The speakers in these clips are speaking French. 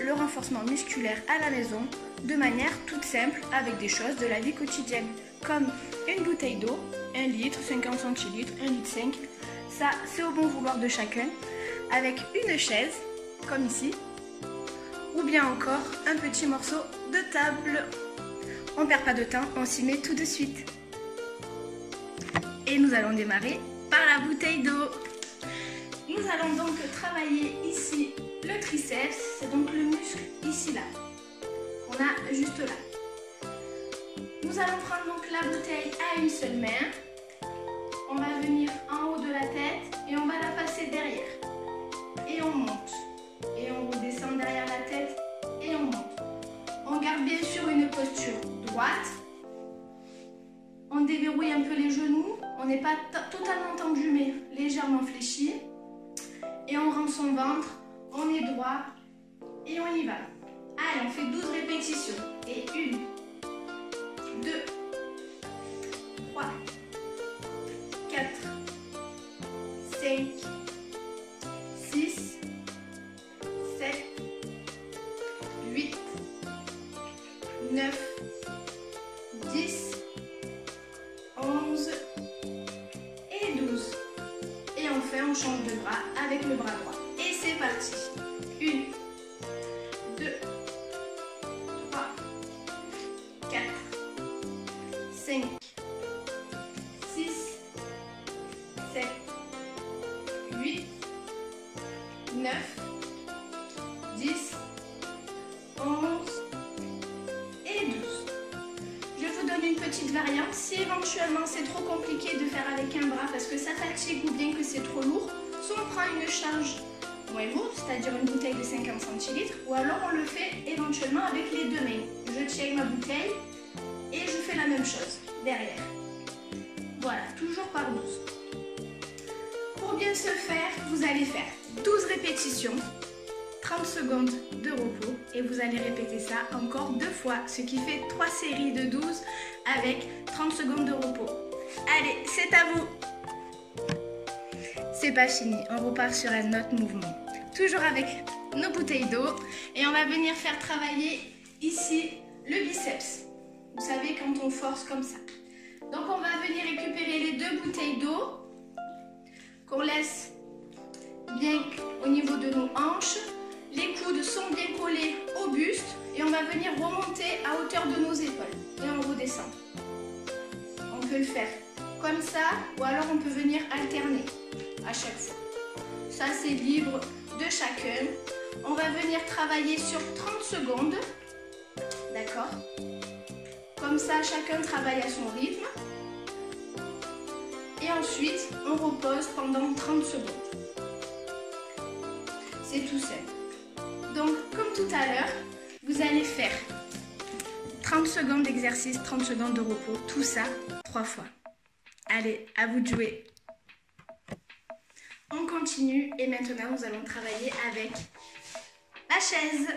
le renforcement musculaire à la maison de manière toute simple avec des choses de la vie quotidienne comme une bouteille d'eau, 1 litre, 50 centilitres, 1 litre 5. Ça, c'est au bon vouloir de chacun, avec une chaise, comme ici, ou bien encore un petit morceau de table. On ne perd pas de temps, on s'y met tout de suite. Et nous allons démarrer par la bouteille d'eau. Nous allons donc travailler ici le triceps, c'est donc le muscle ici là, qu'on a juste là. Nous allons prendre donc la bouteille à une seule main. On va venir en haut de la tête et on va la passer derrière. Et on monte. Et on redescend derrière la tête et on monte. On garde bien sûr une posture droite. On déverrouille un peu les genoux. On n'est pas totalement tendu mais légèrement fléchi. Et on rend son ventre. On est droit. Et on y va. Allez, on fait 12 répétitions. Et 1, 2, 3, 4, 5, 6, 7, 8, 9, 10, 11 et 12. Et enfin, on change de bras avec le bras droit. Et c'est parti. 1, 2, 3, 4, 5, 6, 7, 8, 9, 10, 11 et 12. Je vous donne une petite variante. Si éventuellement c'est trop compliqué de faire avec un bras parce que ça fatigue ou bien que c'est trop lourd, soit on prend une charge moins lourde, c'est-à-dire une bouteille de 50 centilitres, ou alors on le fait éventuellement avec les deux mains. Je tiens ma bouteille et je fais la même chose derrière. Voilà, toujours par 12. Pour bien se faire, vous allez faire 12 répétitions, 30 secondes de repos et vous allez répéter ça encore 2 fois, ce qui fait 3 séries de 12 avec 30 secondes de repos. Allez, c'est à vous! C'est pas fini, on repart sur un autre mouvement. Toujours avec nos bouteilles d'eau et on va venir faire travailler ici le biceps. Vous savez, quand on force comme ça. Donc on va venir récupérer les 2 bouteilles d'eau qu'on laisse bien au niveau de nos hanches. Les coudes sont bien collés au buste et on va venir remonter à hauteur de nos épaules et on redescend. On peut le faire comme ça ou alors on peut venir alterner à chaque fois. Ça c'est libre de chacun. On va venir travailler sur 30 secondes. D'accord? Comme ça chacun travaille à son rythme. Et ensuite on repose pendant 30 secondes. C'est tout simple. Donc comme tout à l'heure, vous allez faire 30 secondes d'exercice, 30 secondes de repos. Tout ça 3 fois. Allez, à vous de jouer. On continue et maintenant nous allons travailler avec la chaise.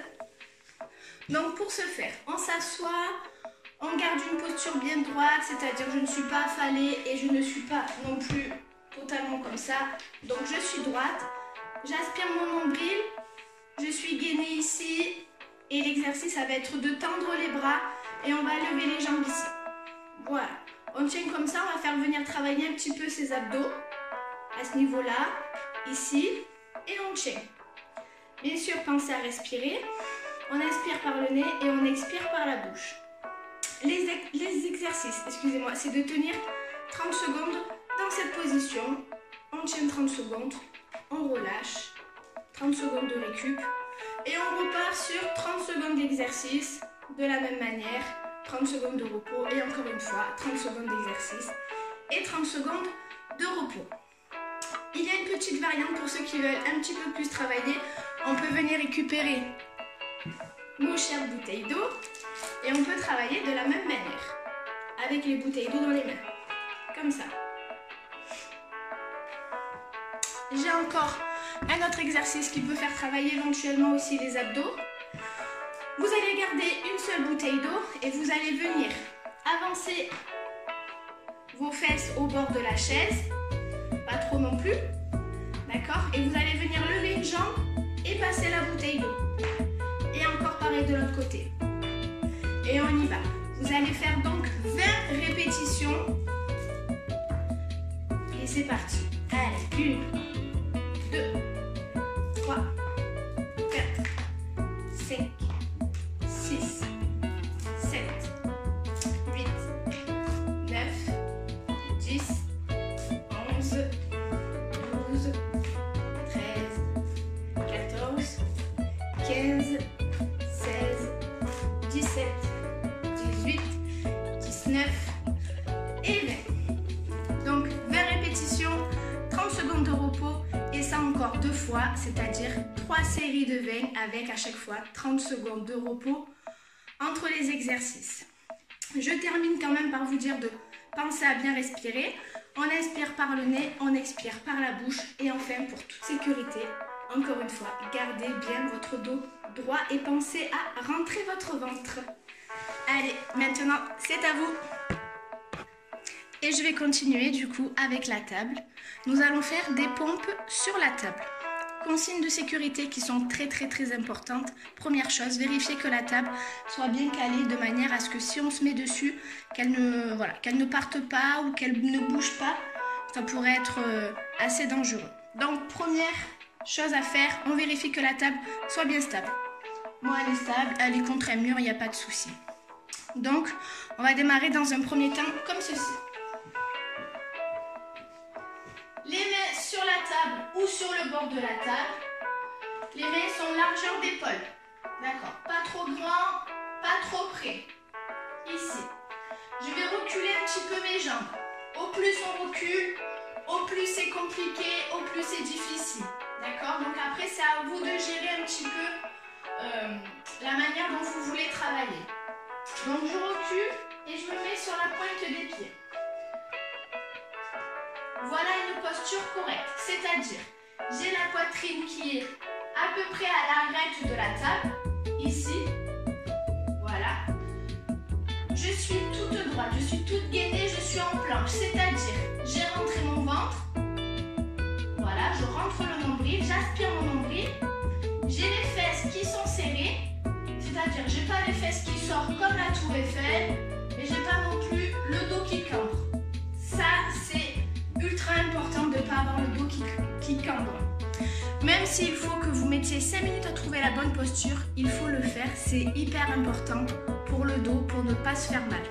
Donc pour ce faire, on s'assoit, on garde une posture bien droite, c'est-à-dire je ne suis pas affalée et je ne suis pas non plus totalement comme ça. Donc je suis droite, j'aspire mon nombril, je suis gainée ici et l'exercice ça va être de tendre les bras et on va lever les jambes ici. Voilà, on tient comme ça, on va faire venir travailler un petit peu ses abdos à ce niveau-là, ici, et on tient. Bien sûr, pensez à respirer. On inspire par le nez et on expire par la bouche. Les exercices, excusez-moi, c'est de tenir 30 secondes dans cette position. On tient 30 secondes, on relâche, 30 secondes de récup. Et on repart sur 30 secondes d'exercice de la même manière. 30 secondes de repos et encore une fois 30 secondes d'exercice et 30 secondes de repos. Il y a une petite variante pour ceux qui veulent un petit peu plus travailler. On peut venir récupérer nos chères bouteilles d'eau et on peut travailler de la même manière avec les bouteilles d'eau dans les mains, comme ça. J'ai encore un autre exercice qui peut faire travailler éventuellement aussi les abdos. Vous allez garder une seule bouteille d'eau et vous allez venir avancer vos fesses au bord de la chaise, pas trop non plus, d'accord? Et vous allez venir lever une jambe et passer la bouteille d'eau. Et allez faire donc 20 répétitions. Et c'est parti. Allez, 1, 2, 3, 4, 5, 6, 7, 8, 9, 10, 11, 12, 13, 14, 15, 16, 17, 18, 19 et 20. Donc 20 répétitions, 30 secondes de repos et ça encore 2 fois, c'est-à-dire 3 séries de 20 avec à chaque fois 30 secondes de repos entre les exercices. Je termine quand même par vous dire de penser à bien respirer. On inspire par le nez, on expire par la bouche et enfin pour toute sécurité, encore une fois, gardez bien votre dos droit et pensez à rentrer votre ventre. Allez, maintenant c'est à vous. Et je vais continuer du coup avec la table. Nous allons faire des pompes sur la table. Consignes de sécurité qui sont très importantes. Première chose, vérifiez que la table soit bien calée de manière à ce que si on se met dessus, qu'elle ne parte pas ou qu'elle ne bouge pas. Ça pourrait être assez dangereux. Donc première chose à faire, on vérifie que la table soit bien stable. Moi elle est stable, elle est contre un mur, il n'y a pas de souci. Donc on va démarrer dans un premier temps comme ceci. Les mains sur la table ou sur le bord de la table. Les mains sont largeur d'épaule. D'accord. Pas trop grand, pas trop près. Ici. Je vais reculer un petit peu mes jambes. Au plus on recule, au plus c'est compliqué, au plus c'est difficile. D'accord. Donc après c'est à vous de gérer un petit peu la manière dont vous voulez travailler. Donc je recule et je me mets sur la pointe des pieds. Voilà une posture correcte, c'est-à-dire j'ai la poitrine qui est à peu près à l'arête de la table, ici, voilà. Je suis toute droite, je suis toute gainée, je suis en planche, c'est-à-dire j'ai rentré mon ventre, voilà, je rentre le nombril, j'aspire mon nombril, j'ai les fesses qui sont serrées, c'est-à-dire j'ai pas les fesses qui sortent comme la tour Eiffel, mais j'ai pas non plus le dos qui cambre. Ça, c'est ultra important de ne pas avoir le dos qui cambre. Même s'il faut que vous mettiez 5 minutes à trouver la bonne posture, il faut le faire, c'est hyper important pour le dos, pour ne pas se faire mal.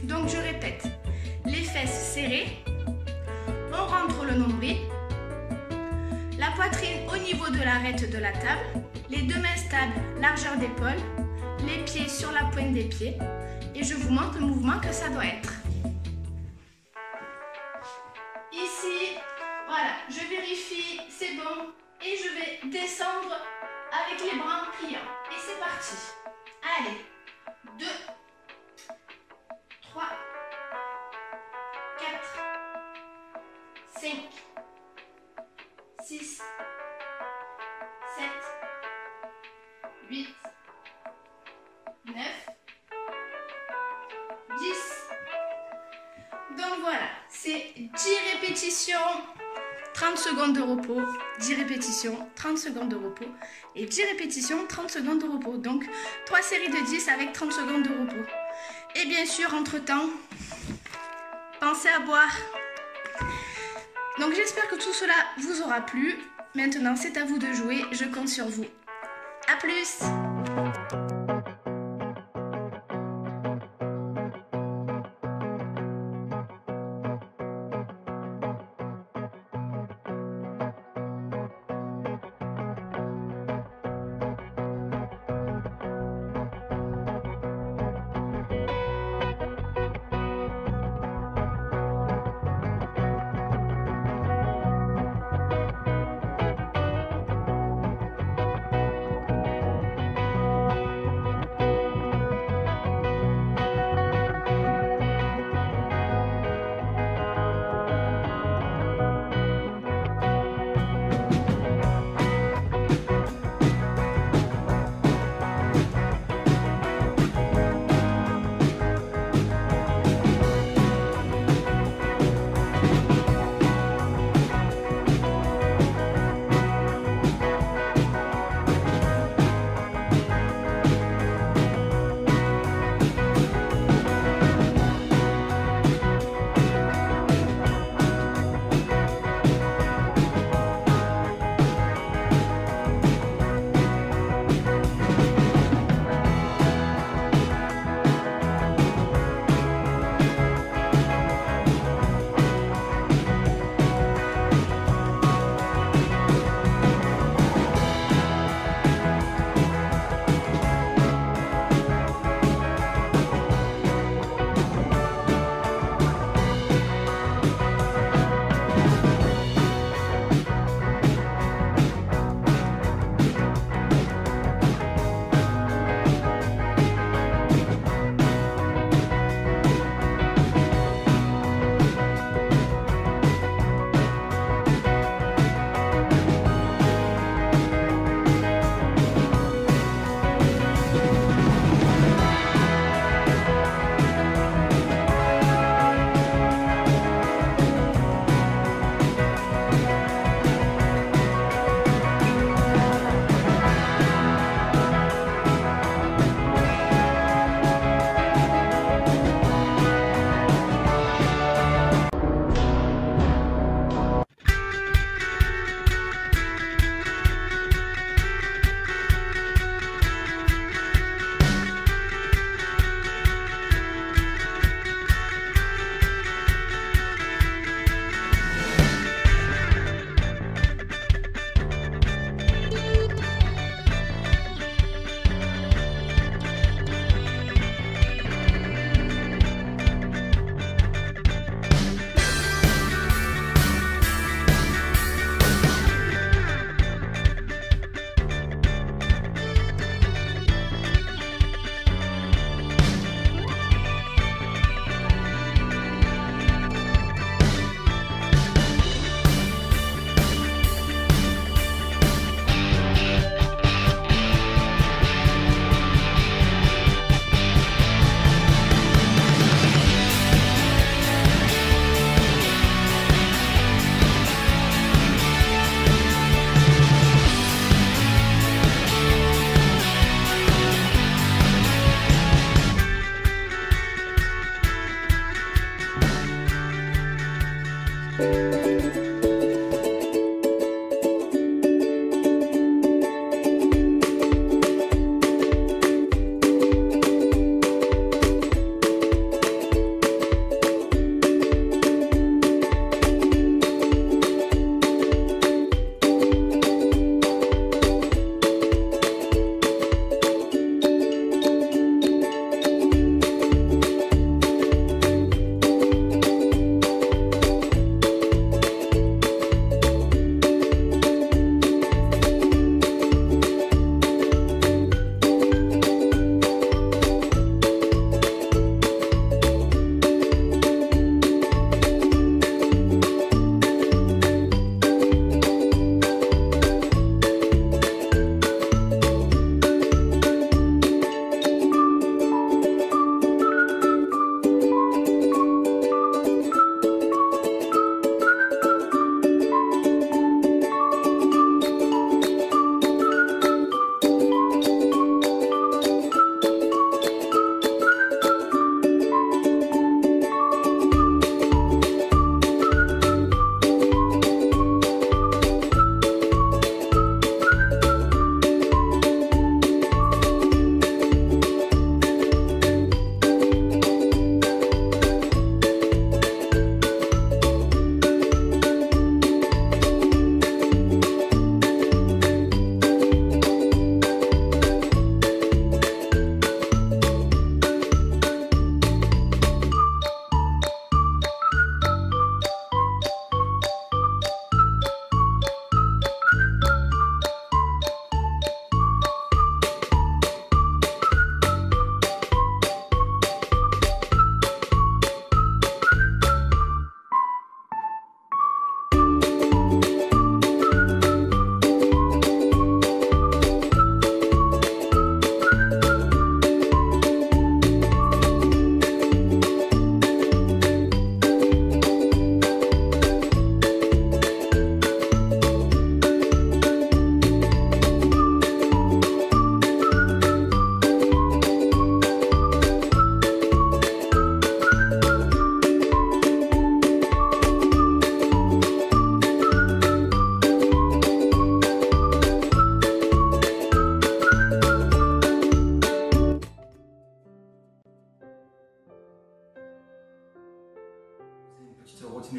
Donc je répète, les fesses serrées, on rentre le nombril, la poitrine au niveau de l'arête de la table, les deux mains stables, largeur d'épaule, les pieds sur la pointe des pieds et je vous montre le mouvement que ça doit être. Ici, voilà, je vérifie, c'est bon. Et je vais descendre avec les bras en pliant. Et c'est parti. Allez, 2, 3, 4, 5, 6, 7, 8, 9, 10. Donc voilà, c'est 10 répétitions, 30 secondes de repos, 10 répétitions, 30 secondes de repos et 10 répétitions, 30 secondes de repos. Donc 3 séries de 10 avec 30 secondes de repos. Et bien sûr, entre-temps, pensez à boire. Donc j'espère que tout cela vous aura plu. Maintenant, c'est à vous de jouer, je compte sur vous. A plus!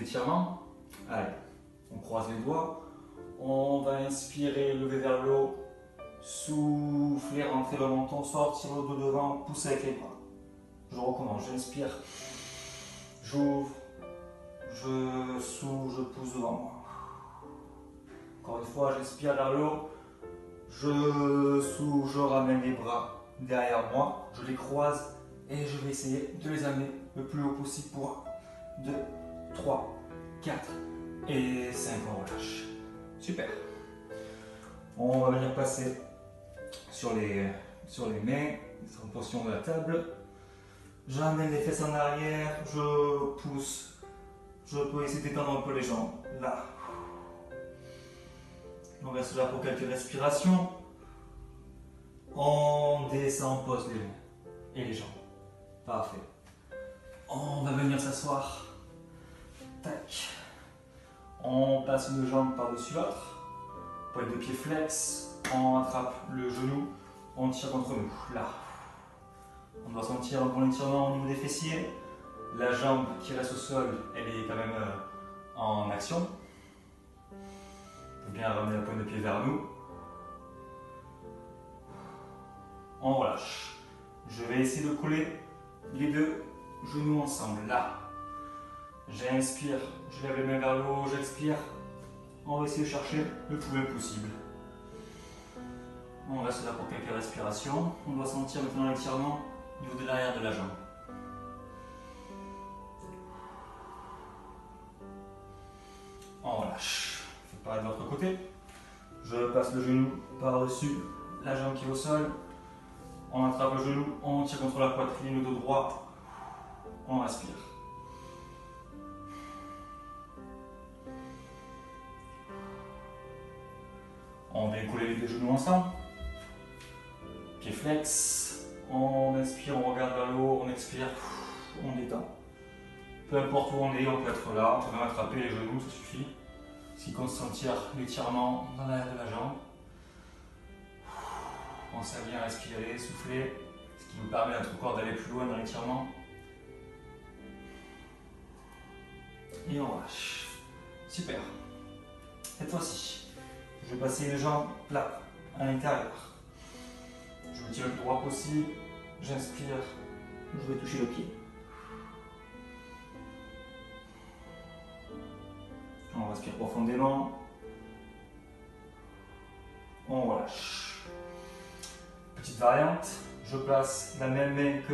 d'étirement. Allez, on croise les doigts. On va inspirer, lever vers le haut. Souffler, rentrer le menton, sortir le dos devant, pousser avec les bras. Je recommence, j'inspire. J'ouvre. Je souffle, je pousse devant moi. Encore une fois, j'inspire vers le haut. Je souffle, je ramène les bras derrière moi. Je les croise et je vais essayer de les amener le plus haut possible pour 2, 3, 4 et 5. On relâche. Super. On va venir passer sur les mains, en position de la table. J'amène les fesses en arrière, je pousse. Je peux essayer d'étendre un peu les jambes. Là. On reste là pour quelques respirations. On descend, on pose les mains et les jambes. Parfait. On va venir s'asseoir. Tac. On passe une jambe par-dessus l'autre. Pointe de pied flex. On attrape le genou. On tire contre nous. Là. On doit sentir un bon étirement au niveau des fessiers. La jambe qui reste au sol, elle est quand même en action. On peut bien ramener la pointe de pied vers nous. On relâche. Je vais essayer de coller les deux genoux ensemble. Là. J'inspire, je lève les mains vers le haut, j'expire. On va essayer de chercher le plus loin possible. On reste là pour quelques respirations. On doit sentir maintenant l'étirement au niveau de l'arrière de la jambe. On relâche. On fait pareil de l'autre côté. Je passe le genou par-dessus la jambe qui est au sol. On attrape le genou, on tire contre la poitrine, le dos droit. On respire. On vient coller les deux genoux ensemble. Pied flex. On inspire, on regarde vers le haut, on expire, on détend. Peu importe où on est, on peut être là, on peut même attraper les genoux, ça suffit. Ce qui compte, sentir l'étirement dans l'arrière de la jambe. Pensez à bien respirer, souffler, ce qui nous permet à notre corps d'aller plus loin dans l'étirement. Et on relâche. Super. Cette fois-ci, je vais passer les jambes plates à l'intérieur. Je me tire le plus droit possible. J'inspire. Je vais toucher le pied. On respire profondément. On relâche. Petite variante. Je place la même main que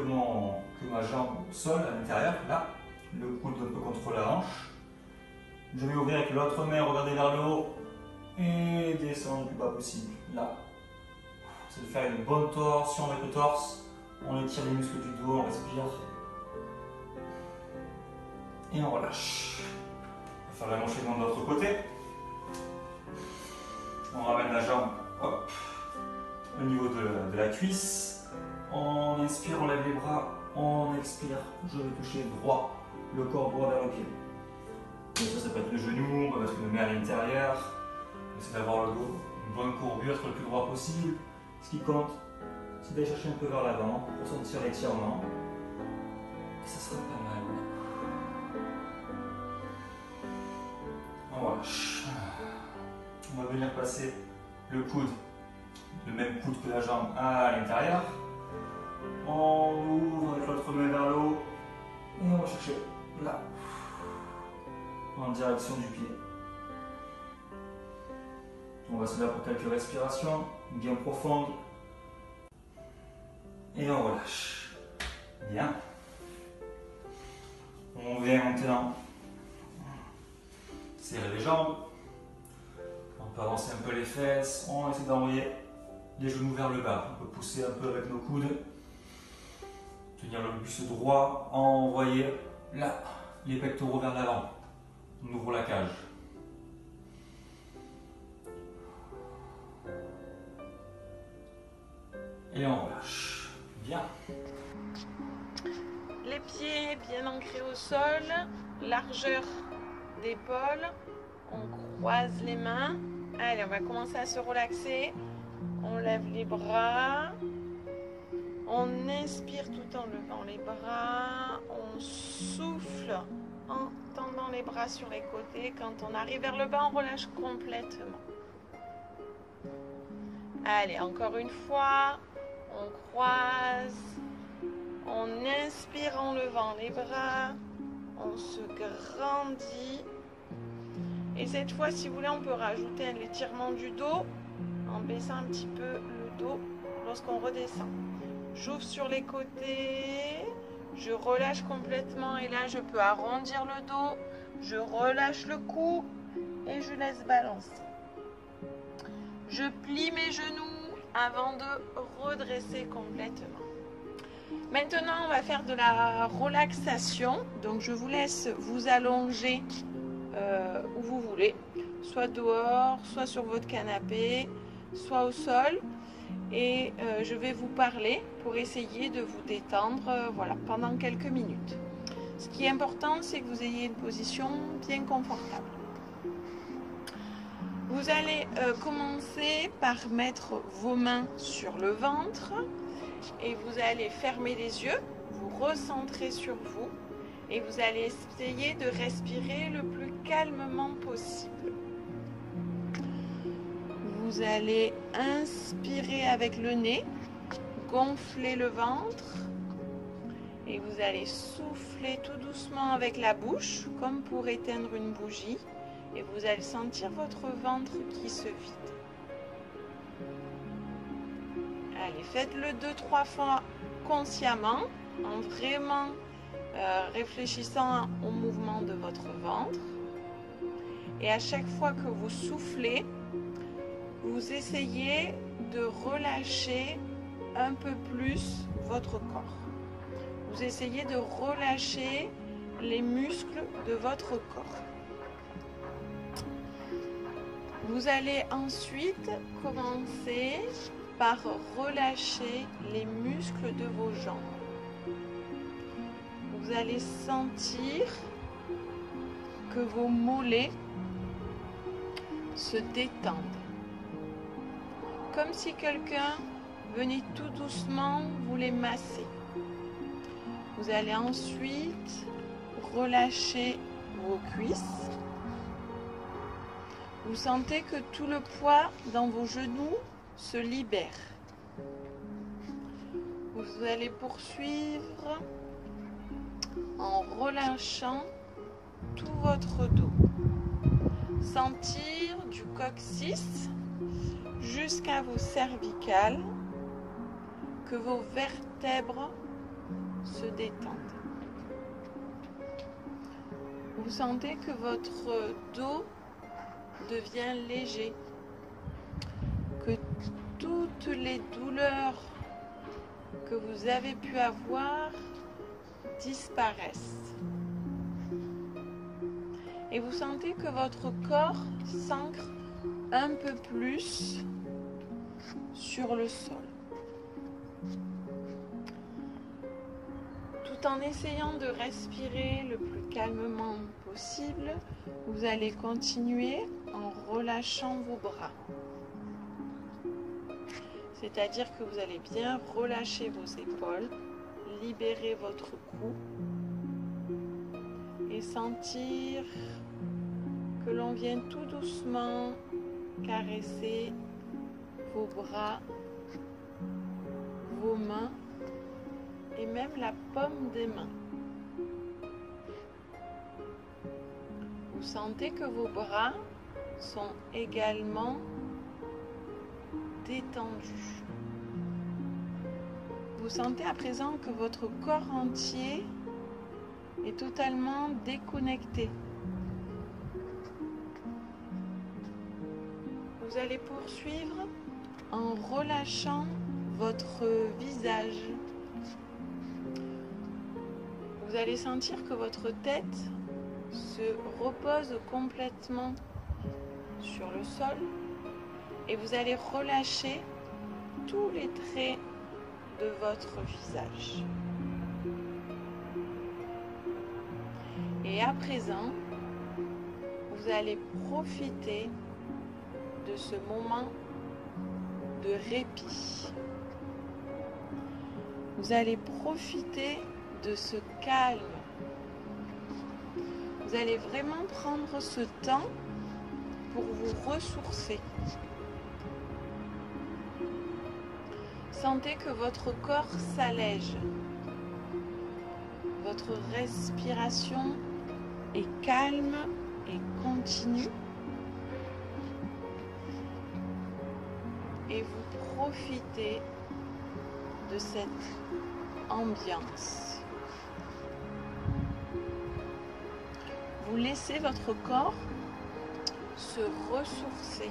ma jambe au sol à l'intérieur. Là. Le coude un peu contre la hanche. Je vais ouvrir avec l'autre main, regarder vers le haut. Et descendre le plus bas possible. Là. C'est de faire une bonne torsion avec le torse. On étire les muscles du dos, on respire. Et on relâche. On va faire l'enchaînement de l'autre côté. On ramène la jambe hop, au niveau de la cuisse. On inspire, on lève les bras. On expire. Je vais toucher droit, le corps droit vers le pied. Et ça peut être le genou, on va mettre une main à l'intérieur. Essayer d'avoir le dos, une bonne courbure, être le plus droit possible. Ce qui compte, c'est d'aller chercher un peu vers l'avant pour sentir l'étirement. Et ça sera pas mal. On relâche. On va venir passer le coude, le même coude que la jambe à l'intérieur. On ouvre avec l'autre main vers le haut. Et on va chercher là, en direction du pied. On va se mettre pour quelques respirations bien profondes. Et on relâche. Bien. On vient maintenant serrer les jambes. On peut avancer un peu les fesses. On essaie d'envoyer les genoux vers le bas. On peut pousser un peu avec nos coudes. Tenir le buste droit. Envoyer là les pectoraux vers l'avant. On ouvre la cage. Et on relâche. Bien. Les pieds bien ancrés au sol, largeur d'épaule. On croise les mains. Allez, on va commencer à se relaxer. On lève les bras. On inspire tout en levant les bras. On souffle en tendant les bras sur les côtés. Quand on arrive vers le bas, on relâche complètement. Allez, encore une fois, on croise, on inspire en levant les bras, on se grandit. Et cette fois, si vous voulez, on peut rajouter un étirement du dos en baissant un petit peu le dos lorsqu'on redescend. J'ouvre sur les côtés, je relâche complètement et là, je peux arrondir le dos, je relâche le cou et je laisse balancer. Je plie mes genoux avant de redresser complètement. Maintenant, on va faire de la relaxation. Donc, je vous laisse vous allonger où vous voulez, soit dehors, soit sur votre canapé, soit au sol. Et je vais vous parler pour essayer de vous détendre voilà, pendant quelques minutes. Ce qui est important, c'est que vous ayez une position bien confortable. Vous allez commencer par mettre vos mains sur le ventre et vous allez fermer les yeux, vous recentrer sur vous et vous allez essayer de respirer le plus calmement possible. Vous allez inspirer avec le nez, gonfler le ventre et vous allez souffler tout doucement avec la bouche comme pour éteindre une bougie. Et vous allez sentir votre ventre qui se vide. Allez, faites-le 2-3 fois consciemment, en vraiment réfléchissant au mouvement de votre ventre. Et à chaque fois que vous soufflez, vous essayez de relâcher un peu plus votre corps. Vous essayez de relâcher les muscles de votre corps. Vous allez ensuite commencer par relâcher les muscles de vos jambes. Vous allez sentir que vos mollets se détendent. Comme si quelqu'un venait tout doucement vous les masser. Vous allez ensuite relâcher vos cuisses. Vous sentez que tout le poids dans vos genoux se libère. Vous allez poursuivre en relâchant tout votre dos. Sentir du coccyx jusqu'à vos cervicales, que vos vertèbres se détendent. Vous sentez que votre dos devient léger, que toutes les douleurs que vous avez pu avoir disparaissent. Et vous sentez que votre corps s'ancre un peu plus sur le sol. Tout en essayant de respirer le plus calmement possible, vous allez continuer en relâchant vos bras. C'est-à-dire que vous allez bien relâcher vos épaules, libérer votre cou et sentir que l'on vient tout doucement caresser vos bras, vos mains et même la paume des mains. Vous sentez que vos bras sont également détendus. Vous sentez à présent que votre corps entier est totalement déconnecté. Vous allez poursuivre en relâchant votre visage. Vous allez sentir que votre tête se repose complètement sur le sol et vous allez relâcher tous les traits de votre visage. Et à présent, vous allez profiter de ce moment de répit. Vous allez profiter de ce calme. Vous Vous allez vraiment prendre ce temps pour vous ressourcer. Sentez que votre corps s'allège. Votre respiration est calme et continue. Et vous profitez de cette ambiance. Vous laissez votre corps se ressourcer.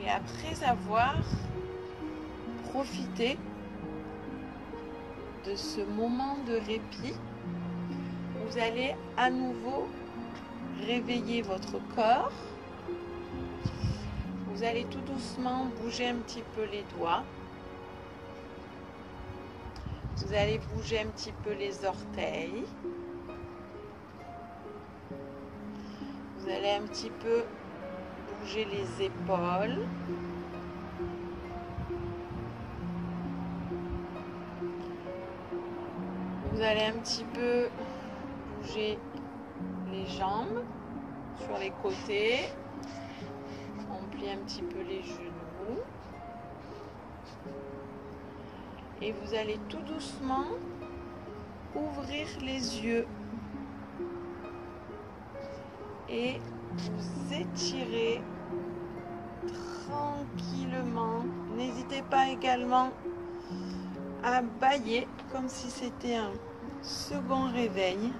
Et après avoir profité de ce moment de répit, vous allez à nouveau réveiller votre corps. Vous allez tout doucement bouger un petit peu les doigts. Vous allez bouger un petit peu les orteils. Vous allez un petit peu bouger les épaules. Vous allez un petit peu bouger les jambes sur les côtés. On plie un petit peu les genoux. Et vous allez tout doucement ouvrir les yeux. Et vous étirer tranquillement. N'hésitez pas également à bâiller comme si c'était un second réveil.